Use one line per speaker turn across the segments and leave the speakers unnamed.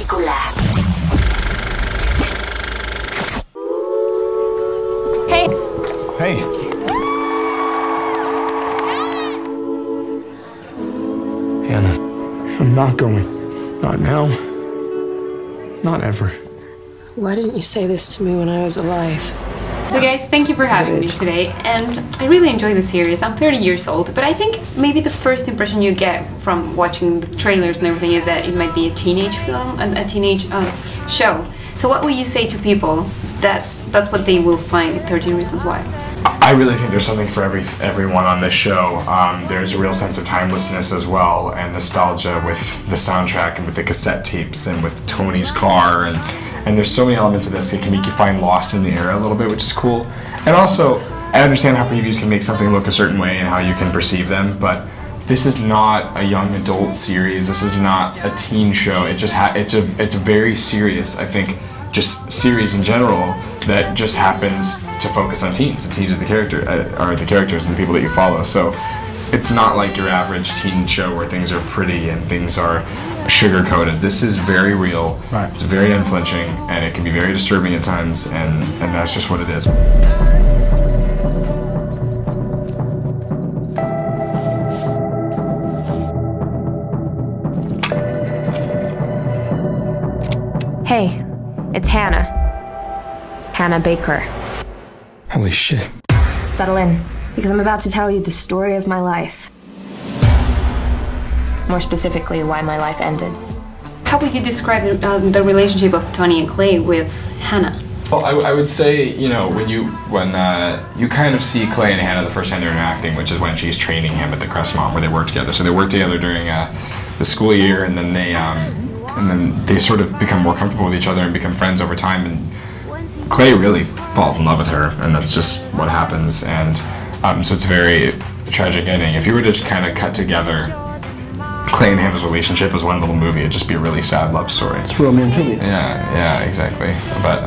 Película.
Hey.
Hey. Hannah, I'm not going. Not now. Not ever.
Why didn't you say this to me when I was alive?
So guys, thank you for having me today, and I really enjoy the series. I'm 30 years old, but I think maybe the first impression you get from watching the trailers and everything is that it might be a teenage film, a teenage show. So what will you say to people that that's what they will find in 13 Reasons Why?
I really think there's something for everyone on this show. There's a real sense of timelessness as well, and nostalgia with the soundtrack and with the cassette tapes and with Tony's car, and there's so many elements of this that can make you find lost in the era a little bit, which is cool. And also, I understand how previews can make something look a certain way and how you can perceive them, but this is not a young adult series. This is not a teen show. It just it's a very serious, I think, just series in general that just happens to focus on teens. The teens are the characters and the people that you follow. So it's not like your average teen show where things are pretty and things are sugar-coated. This is very real. Right. It's very unflinching, and it can be very disturbing at times, and that's just what it is.
Hey, it's Hannah. Hannah Baker.
Holy shit.
Settle in, because I'm about to tell you the story of my life. More specifically, why my life ended.
How would you describe the relationship of Tony and Clay with Hannah?
Well, I would say, you know, when you kind of see Clay and Hannah the first time they're interacting, which is when she's training him at the Crestmont where they work together. So they work together during the school year, and then they sort of become more comfortable with each other and become friends over time. And Clay really falls in love with her, and that's just what happens. And so it's a very tragic ending. If you were to just kind of cut together Clay and Hannah's relationship as one little movie, it'd just be a really sad love story.
It's Romeo and Juliet.
Yeah, exactly. But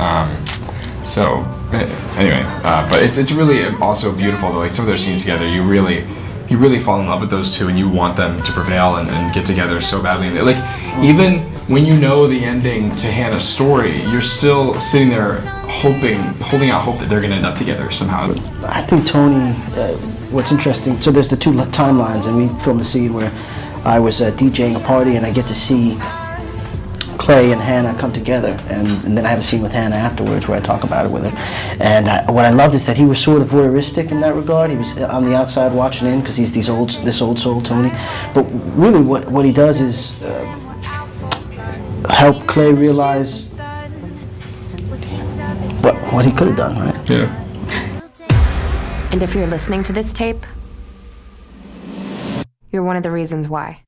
so anyway, but it's really also beautiful though. Like some of their scenes together, you really fall in love with those two, and you want them to prevail and get together so badly. And like even when you know the ending to Hannah's story, you're still sitting there holding out hope that they're going to end up together somehow.
I think Tony, what's interesting, so there's the two timelines, and we filmed a scene where I was DJing a party, and I get to see Clay and Hannah come together, and then I have a scene with Hannah afterwards where I talk about it with her. And what I loved is that he was sort of voyeuristic in that regard. He was on the outside watching in because he's this old soul, Tony. But really what he does is help Clay realize what he could have done, right?
Yeah.
And if you're listening to this tape, you're one of the reasons why.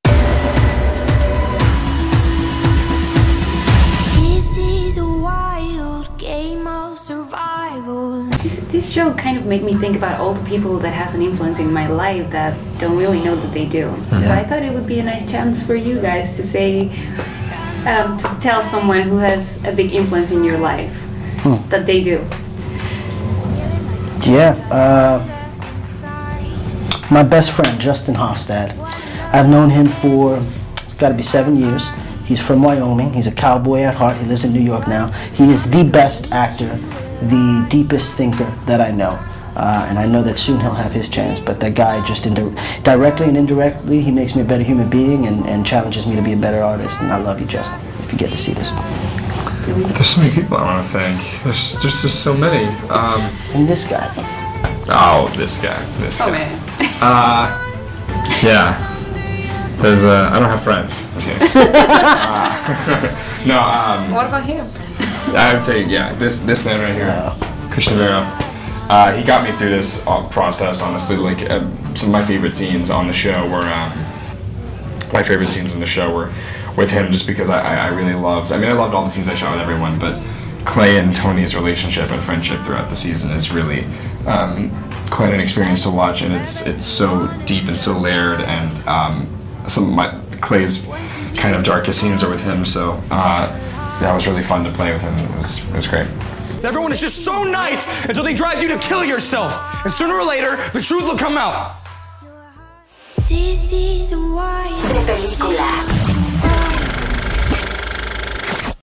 This is a wild game of survival.
This show kind of made me think about all the people that has an influence in my life that don't really know that they do. Mm-hmm. So I thought it would be a nice chance for you guys to say, to tell someone who has a big influence in your life that they do.
Yeah, my best friend, Justin Hofstad. I've known him for, it's got to be 7 years. He's from Wyoming. He's a cowboy at heart. He lives in New York now. He is the best actor, the deepest thinker that I know. And I know that soon he'll have his chance, but that guy just directly and indirectly, he makes me a better human being and challenges me to be a better artist. And I love you, Justin, if you get to see this.
There's so many people I want to thank. There's just so many.
And this guy.
Oh, this guy.
Oh man.
Yeah. There's I don't have friends. Okay. No.
What about him?
I would say this man right here, Christian Vera. He got me through this process. Honestly, like some of my favorite scenes on the show were with him, just because I really loved. I mean, I loved all the scenes I shot with everyone, but Clay and Tony's relationship and friendship throughout the season is really quite an experience to watch, and it's so deep and so layered. And some of Clay's kind of darkest scenes are with him, so that was really fun to play with him. It was great.
Everyone is just so nice until they drive you to kill yourself, and sooner or later the truth will come out.
This is a wild Película.